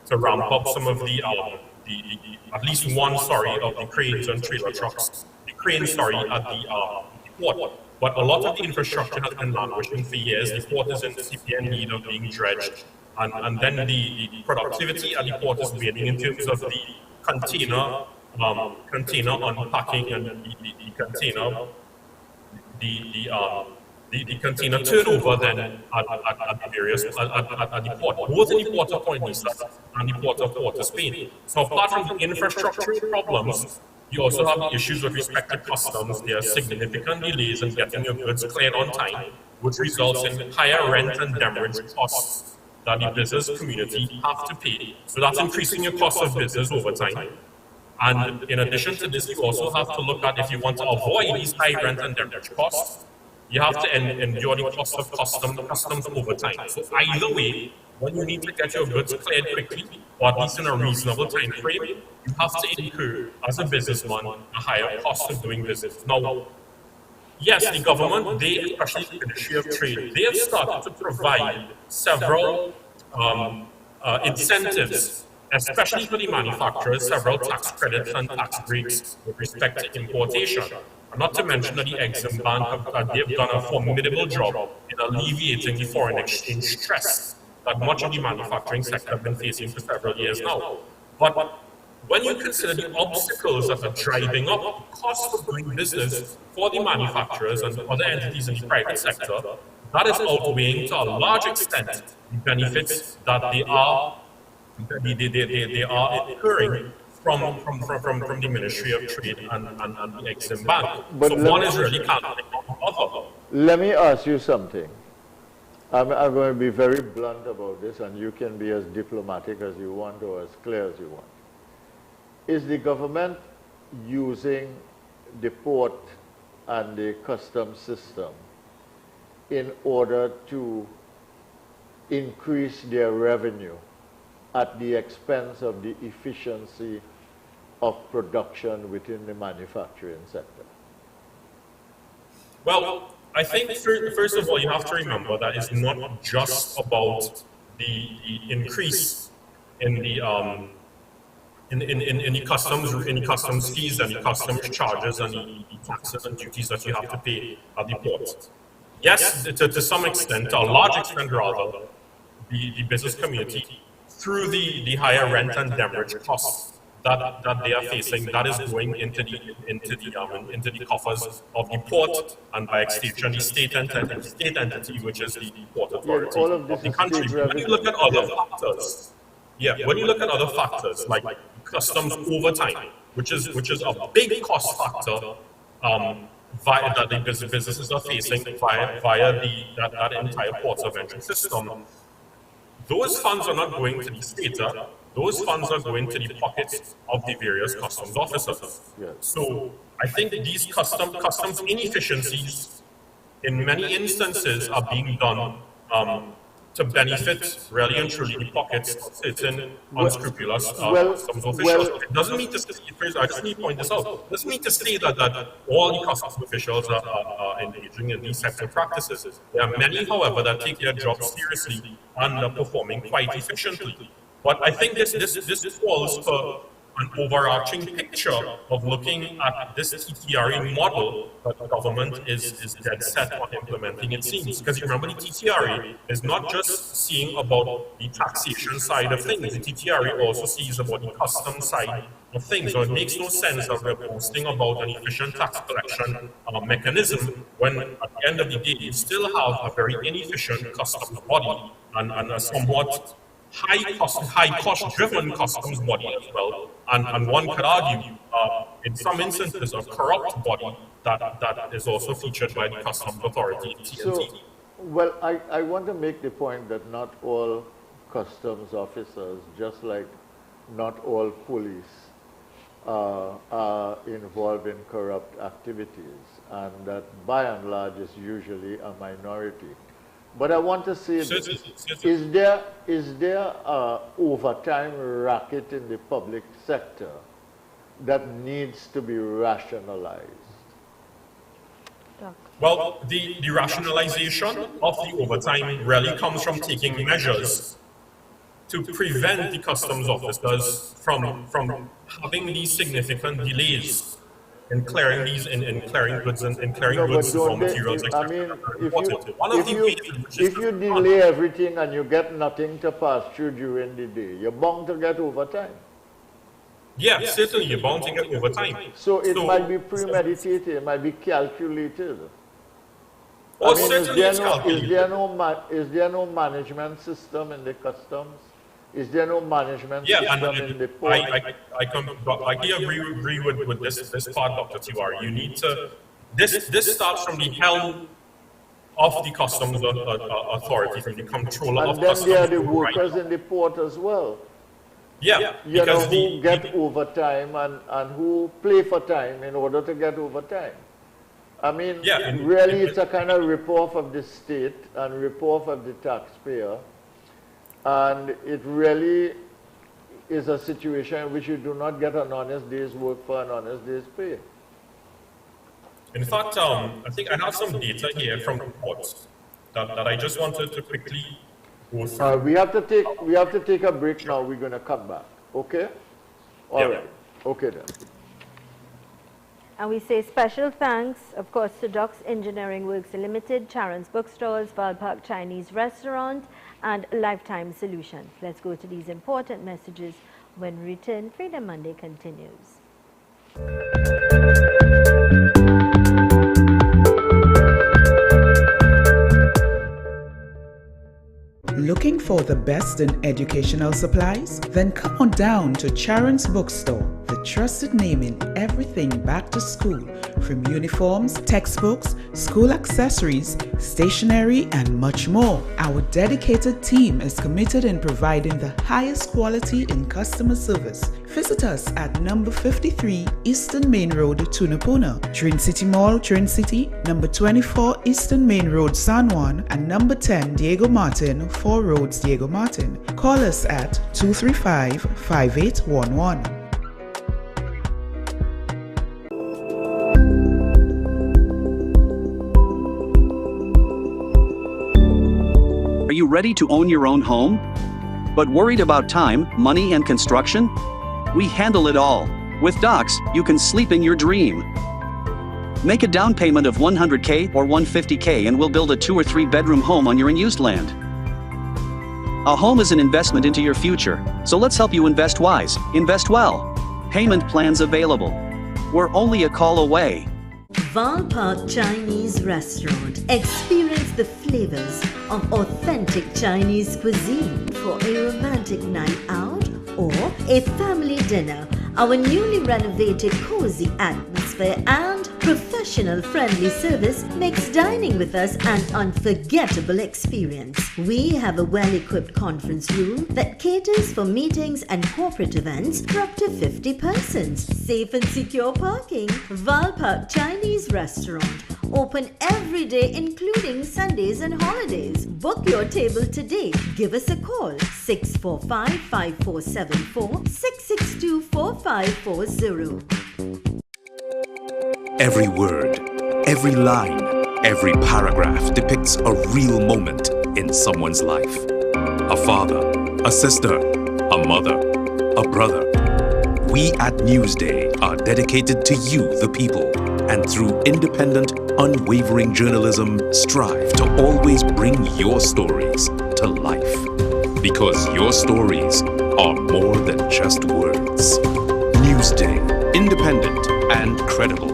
to ramp up some of the at least one, of the cranes and trailer trucks, at the port. But a lot of the infrastructure has been languishing for years. The port is in severe need of being dredged. And then the productivity at the port is waning in terms of the container unpacking and the container turnover then at the various at the port, both in the port of Point Lisa and the port of Port of Spain. So apart from the infrastructure problems, you also have issues with respect to customs. There are significant delays in getting your goods cleared on time, which results in higher rent and demurrage costs that the business community have to pay. So that's increasing your cost of business over time. And in addition to this, you also have to look at, if you want to avoid these high rent and demurrage costs, you have to endure the cost of customs over time. So either way, when you need to get your goods cleared quickly, or at least in a reasonable time frame, you have to incur, as a businessman, a higher cost of doing business. Now, yes, the government, especially the Ministry of Trade, they have started to provide several incentives, especially for the manufacturers, several tax credits and tax breaks with respect to importation. And not to mention that the Exim Bank, they've done a formidable job in alleviating the foreign exchange stress that much of the manufacturing sector have been facing for several years now. But when you consider the obstacles that are driving up the cost of doing business for the manufacturers and other entities in the private sector, that is outweighing to a large extent the benefits that they are incurring from the Ministry of Trade and the Exim Bank. But so one is really canceling the other. Let me ask you something. I'm going to be very blunt about this, and you can be as diplomatic as you want or as clear as you want. Is the government using the port and the customs system in order to increase their revenue at the expense of the efficiency of production within the manufacturing sector? Well, I think first of all, you have to remember that it's not just about the increase in the customs fees and the customs charges and the taxes and duties that you have to pay at the port. Yes, to some extent, to a large extent rather, the business community, through the higher rent and demurrage costs that they are facing, that is going into the coffers of the port and by extension the state entity, which is the port authority of the country. When you look at other factors, when you look at other factors like customs over time, which is a big cost factor that the businesses are facing via that entire ports of entry system. Those funds are not going to the state. Those funds are going to the pockets of the various customs officers. Yes. So I think these customs inefficiencies, in many instances, are being done to benefit really and truly the pockets of certain unscrupulous customs officials. It doesn't mean to say, I just need to point this out, it doesn't mean to say that all the customs officials are engaging in these types of practices. There are many, however, that take their job seriously and are performing quite efficiently. But I think this calls for an overarching picture of looking at this TTRE model that the government is dead set on implementing, it seems. Because you remember, the TTRE is not just seeing about the taxation side of things. The TTRE also sees about the customs side of things. So it makes no sense that we're boasting about an efficient tax collection mechanism when, at the end of the day, you still have a very inefficient customs body and a somewhat high cost driven customs body as well, and one could argue in some instances, a corrupt body that is also featured by the Customs Authority, TNT. So, well, I want to make the point that not all customs officers, just like not all police, are involved in corrupt activities, and that by and large is usually a minority. But I want to say, is there a overtime racket in the public sector that needs to be rationalized? Well, the rationalization of the overtime really comes from taking measures to prevent the customs officers from having these significant delays in clearing these in clearing goods and clearing goods raw materials. I mean, if you delay everything and you get nothing to pass through during the day, you're bound to get overtime. Yeah, certainly you're bound to get overtime. So it might be premeditated, it might be calculated. Oh, I mean, certainly is there no management system in the customs? Is there no management system in the port? I agree with this part, Dr. Tiwari. You need to, this starts from the helm of the customs authority, from the controller of customs. And then there are the workers in the port as well. Yeah, you know, who get overtime and who play for time in order to get overtime. I mean, really it's a kind of rip-off of the state and rip-off of the taxpayer. And it really is a situation in which you do not get an honest day's work for an honest day's pay. In fact, I think I have some data here from reports that I just wanted to quickly go through. We have to take a break now. We're going to come back. Okay? All right. Okay then. And we say special thanks, of course, to Docs Engineering Works Limited, Charon's Bookstores, Valpark Chinese Restaurant, and Lifetime Solutions. Let's go to these important messages when we return. Freedom Monday continues. Looking for the best in educational supplies? Then come on down to Charon's Bookstore, the trusted name in everything back to school, from uniforms, textbooks, school accessories, stationery, and much more. Our dedicated team is committed in providing the highest quality in customer service. Visit us at number 53 Eastern Main Road, Tunapuna, Trin City Mall, Trin City, number 24 Eastern Main Road, San Juan, and number 10 Diego Martin, 4 Roads, Diego Martin. Call us at 235-5811. Are you ready to own your own home? But worried about time, money, and construction? We handle it all. With Docs, you can sleep in your dream. Make a down payment of $100K or $150K and we'll build a 2 or 3 bedroom home on your unused land. A home is an investment into your future, so let's help you invest wise, invest well. Payment plans available. We're only a call away. Valpark Chinese Restaurant. Experience the flavors of authentic Chinese cuisine for a romantic night out or a family dinner. Our newly renovated cozy atmosphere and professional friendly service makes dining with us an unforgettable experience. We have a well-equipped conference room that caters for meetings and corporate events for up to 50 persons. Safe and secure parking. Valpark Chinese Restaurant. Open every day including Sundays and holidays. Book your table today. Give us a call 645-5474 662-4540. Every word, every line, every paragraph depicts a real moment in someone's life. A father, a sister, a mother, a brother. We at Newsday are dedicated to you, the people, and through independent, unwavering journalism, strive to always bring your stories to life. Because your stories are more than just words. Newsday, independent and credible.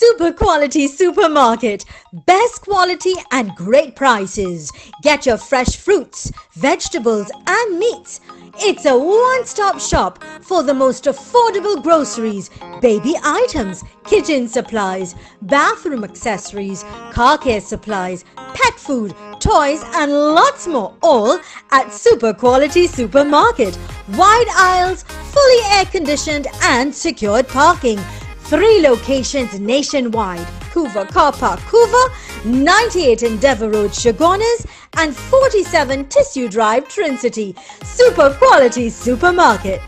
super quality supermarket. Best quality and great prices. Get your fresh fruits, vegetables and meats. It's a one-stop shop for the most affordable groceries, baby items, kitchen supplies, bathroom accessories, car care supplies, pet food, toys and lots more, all at Super Quality Supermarket. Wide aisles, fully air-conditioned and secured parking. 3 locations nationwide: Couva Car Park, Couva, 98 Endeavour Road, Chaguanas, and 47 Tissue Drive, Trincity. Super Quality Supermarket.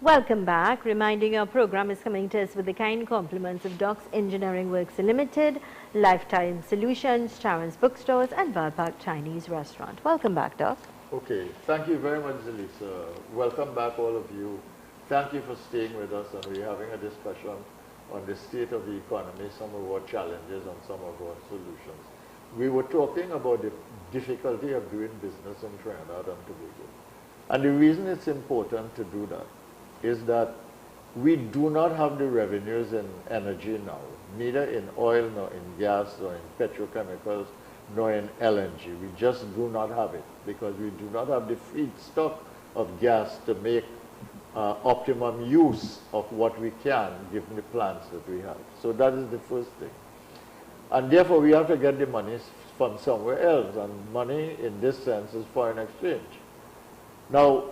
Welcome back. Reminding our program is coming to us with the kind compliments of Doc's Engineering Works Limited, Lifetime Solutions, Sharon's Bookstores and Park Chinese Restaurant. Welcome back, Doc. Okay, thank you very much, Zelisa. Welcome back, all of you. Thank you for staying with us, and we're having a discussion on the state of the economy, some of our challenges and some of our solutions. We were talking about the difficulty of doing business in Trinidad and Tobago. And the reason it's important to do that is that we do not have the revenues in energy now, neither in oil, nor in gas, nor in petrochemicals, nor in LNG. We just do not have it because we do not have the feedstock of gas to make optimum use of what we can given the plants that we have. So that is the first thing. And therefore we have to get the money from somewhere else, and money in this sense is foreign exchange. Now,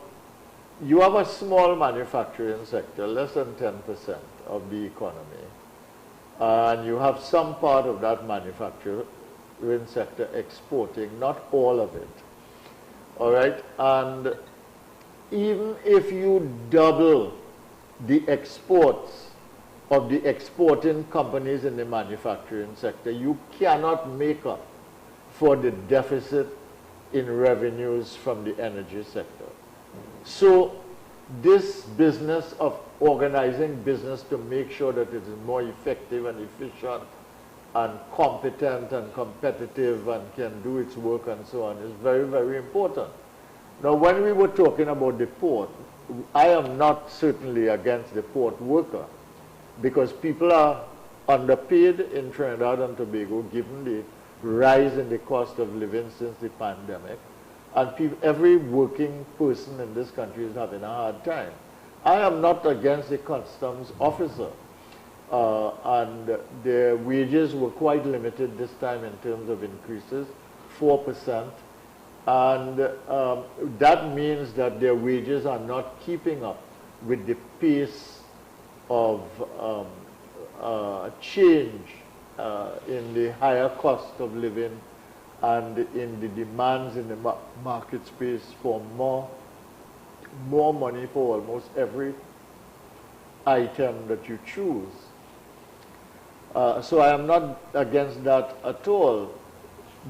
you have a small manufacturing sector, less than 10% of the economy, and you have some part of that manufacturing sector exporting, not all of it. All right? And even if you double the exports of the exporting companies in the manufacturing sector, you cannot make up for the deficit in revenues from the energy sector. So this business of organizing business to make sure that it is more effective and efficient and competent and competitive and can do its work and so on is very, very important. Now, when we were talking about the port, I am not certainly against the port worker, because people are underpaid in Trinidad and Tobago given the rise in the cost of living since the pandemic. And every working person in this country is having a hard time. I am not against the customs officer. And their wages were quite limited this time in terms of increases, 4%. And that means that their wages are not keeping up with the pace of change in the higher cost of living and in the demands in the market space for more money for almost every item that you choose. So I am not against that at all.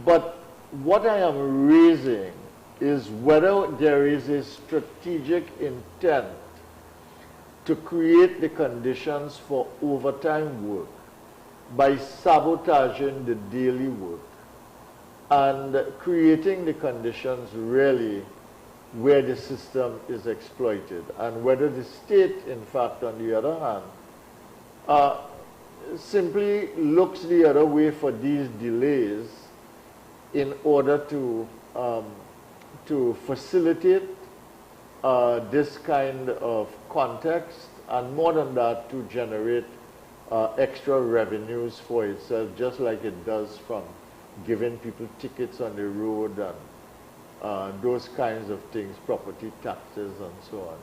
But what I am raising is whether there is a strategic intent to create the conditions for overtime work by sabotaging the daily work and creating the conditions really where the system is exploited, and whether the state, in fact, on the other hand, simply looks the other way for these delays in order to facilitate this kind of context, and more than that, to generate extra revenues for itself, just like it does from giving people tickets on the road and those kinds of things, property taxes and so on.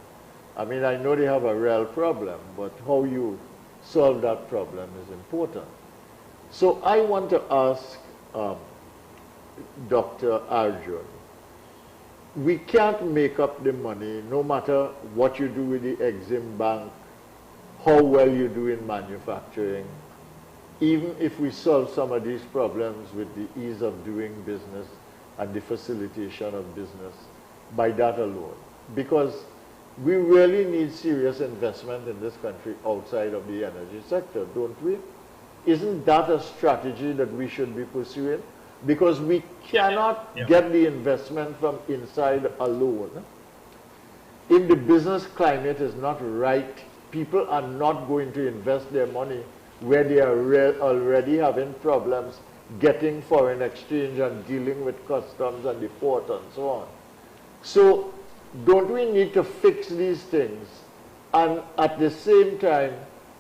I mean, I know they have a real problem, but how you solve that problem is important. So I want to ask Dr. Arjun, we can't make up the money no matter what you do with the Exim Bank, how well you do in manufacturing, even if we solve some of these problems with the ease of doing business and the facilitation of business by that alone. Because we really need serious investment in this country outside of the energy sector, don't we? Isn't that a strategy that we should be pursuing? because we cannot get the investment from inside alone. If the business climate is not right, people are not going to invest their money where they are already having problems getting foreign exchange and dealing with customs and the port and so on. So don't we need to fix these things and at the same time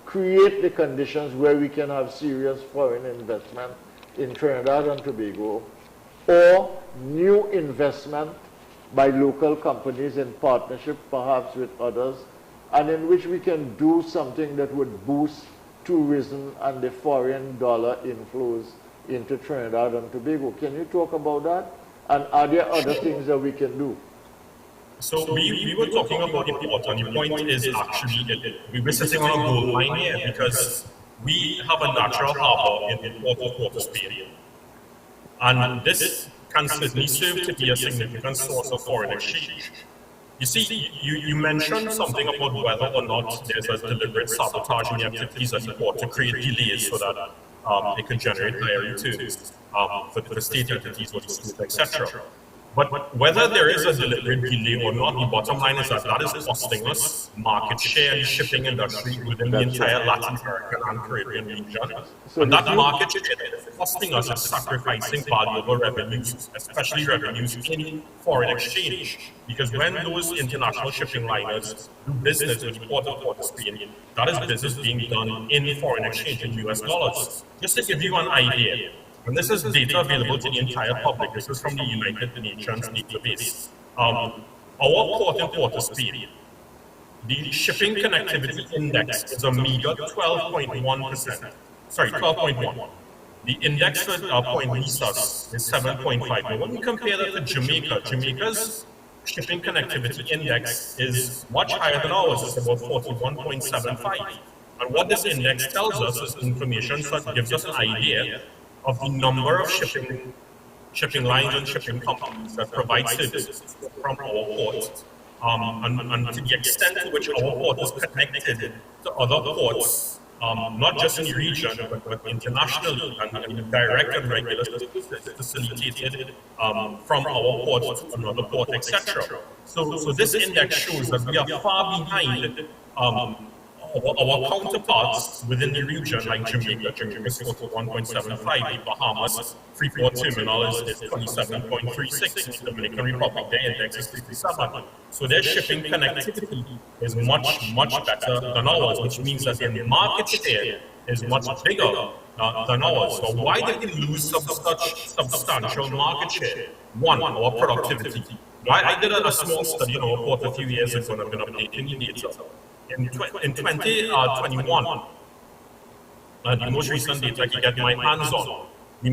create the conditions where we can have serious foreign investment in Trinidad and Tobago, or new investment by local companies in partnership perhaps with others, and in which we can do something that would boost tourism and the foreign dollar inflows into Trinidad and Tobago. Can you talk about that? And are there other things that we can do? So we were talking about the port, and the point is actually we were sitting on a gold mine here because we have a natural harbor in the port of Port of Spain. And this can certainly serve to be a significant source of foreign exchange. You see, you mentioned something about whether or not there's a deliberate sabotage in the activities at the port to create delays so that it can generate higher returns for the state entities or the state, etc. But whether there is a deliberate delay or not, the bottom line is that that is costing us market share in the shipping industry within the entire Latin American and Caribbean region. And that market share is costing us is sacrificing valuable revenues, especially revenues in foreign exchange. Because when those international shipping liners do business with the Port of Spain, that is business being done in foreign exchange in US dollars. Just to give you an idea, and this is data available to the entire public. This is from the United Nations database. Our port in Port of Spain, the shipping connectivity index is a meager 12.1%. Sorry, 12.1. The index for Point Visas is 7.5. But when we compare that to Jamaica, Jamaica's shipping connectivity index is much higher than ours. It's about 41.75. And what this index tells us is information that gives us an idea of the number of shipping lines and shipping companies that provide services from our port, and to the extent to which our port is connected to other ports, not just in the region, but internationally, and direct and regular services facilitated from our port to another port, etc. So this index shows that we are far behind our counterparts within the region, like Jamaica. Jamaica is 41.75, the Bahamas Freeport Terminal is 27.36, the Dominican Republic, their index is 57. So their shipping connectivity is much, much better than ours, which means that their market share is much bigger than ours. So why did we lose such substantial market share? One, our productivity. I did a small study in our port a few years ago, and I've been updating the data. In 2021, the most recent data I can get my hands on, the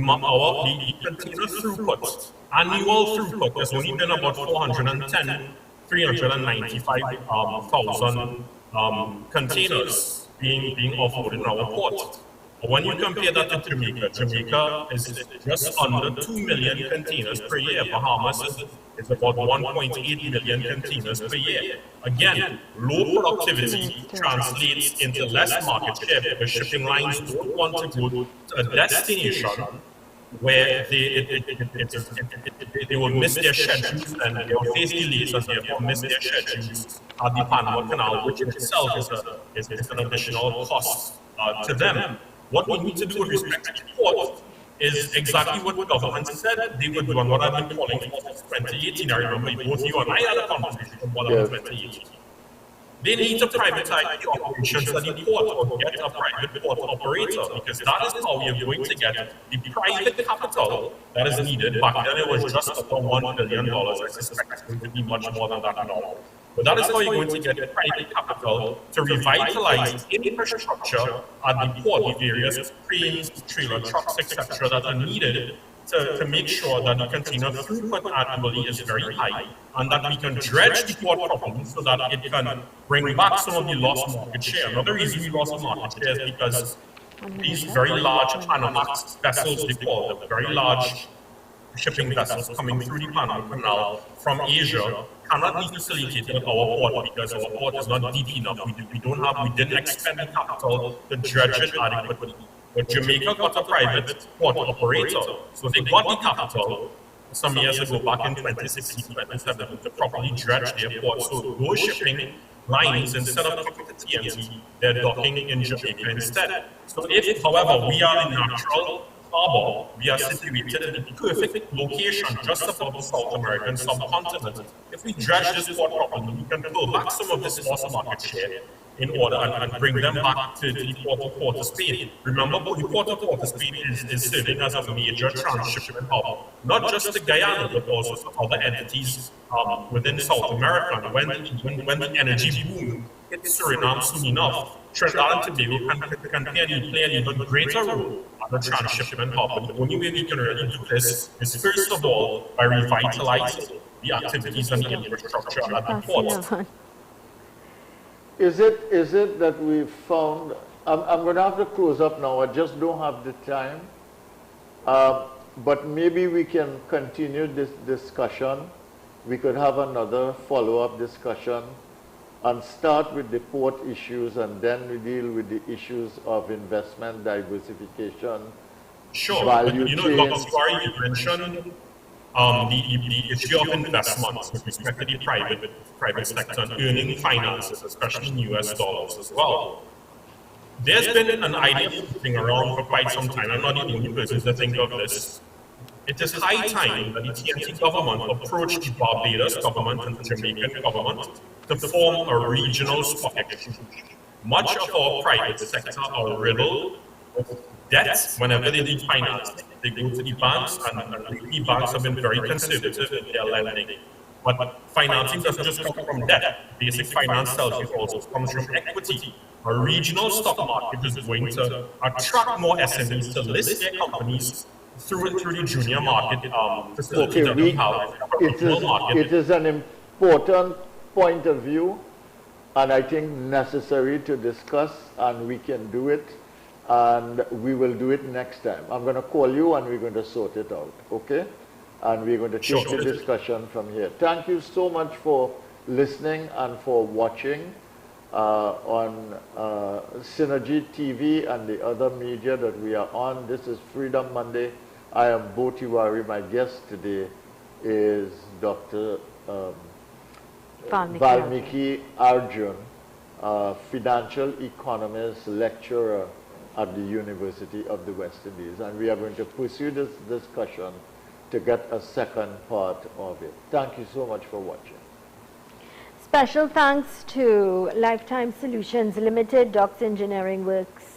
container throughput, annual throughput has only been about 395,000 containers being offloaded in our port. When you compare that to Jamaica, Jamaica is just under 2 million containers per year. Bahamas is about 1.8 million containers per year. Again, low productivity translates into less market share because shipping lines don't want to go to a destination where they will miss their schedules and they will face delays and therefore miss their schedules at the Panama Canal, which in itself is an additional cost to them. What we need to do with respect to the port is exactly what the government said they would do and what I've been calling for since 2018. I remember both you and I had a conversation about 2018. They need to privatize the operations at the port or get a private port operator, because that is how we are going to get the private capital that is needed. Back then it was just about $1 billion. I suspect it's going to be much more than that now. But that is how you're going to get private capital to revitalize infrastructure at the port, the various cranes, trailer trucks, etc. that are needed to make sure that the container throughput annually is very high and that we can dredge the port properly so that it can bring back some of the lost market share. Another reason we lost market share is because these very large Panamax vessels, they call them, very large shipping vessels coming through the Panama Canal from Asia cannot be facilitated at our port because our port is not deep enough. We didn't expend the capital to dredge it adequately. But Jamaica got a private port operator, so they got the capital some years ago, back in 2016, 2017, to properly dredge their port. So those shipping lines, instead of coming to TNT, they're docking in Jamaica instead. So if, however, we are the natural harbor, we are situated in the perfect location just above the South American subcontinent. If we dredge this port properly, we can pull back some of this lost market share in order and bring them back to the port of Port of Spain. Remember, the port of Port of Spain is serving as a major transshipment hub, not just to Guyana, but also to other entities within South America. And when the energy boom hits Suriname soon enough, Trinidad and Tobago can play an even greater role as a transshipment hub. And the only way we can really do this is, first of all, by revitalizing the activities and the infrastructure at the port. Is it that we've found, I'm going to have to close up now, I just don't have the time, but maybe we can continue this discussion. We could have another follow-up discussion and start with the port issues, and then we deal with the issues of investment, diversification, sure, value but chain. Dr. Squari, you mentioned the issue of investments with respect to the private sector and earning finances, especially in US dollars as well. There's been an idea floating around for quite some time. I'm not the only person to think of this. It is high time that the TNT government approached the Barbados government and the Jamaican government to form a regional stock exchange. Much of our private sector are riddled with debts whenever they need financing. They go to the banks, and the banks have been very conservative in their lending. But financing doesn't just come from debt. Basic finance tells you also comes from equity. A regional stock market is going to attract more SMEs to list their companies through the junior market facility that we have. It is an important point of view, and I think necessary to discuss, and we can do it, and we will do it next time. I'm going to call you and we're going to sort it out, okay? And we're going to take the discussion from here. Thank you so much for listening and for watching on Synergy TV and the other media that we are on. This is Freedom Monday. I am Bo Tiwari. My guest today is Dr. Valmiki Arjun, financial economist lecturer at the University of the West Indies. And we are going to pursue this discussion to get a second part of it. Thank you so much for watching. Special thanks to Lifetime Solutions Limited, Docks Engineering Works,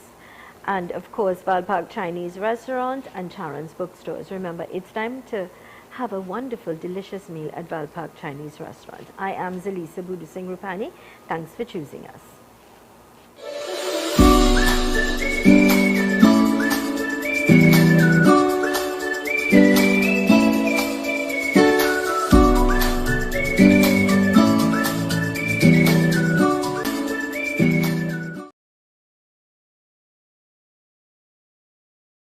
and of course Valpark Chinese Restaurant and Charon's Bookstores. Remember, it's time to have a wonderful, delicious meal at Valpark Chinese Restaurant. I am Zelisa Budusing Rupani. Thanks for choosing us.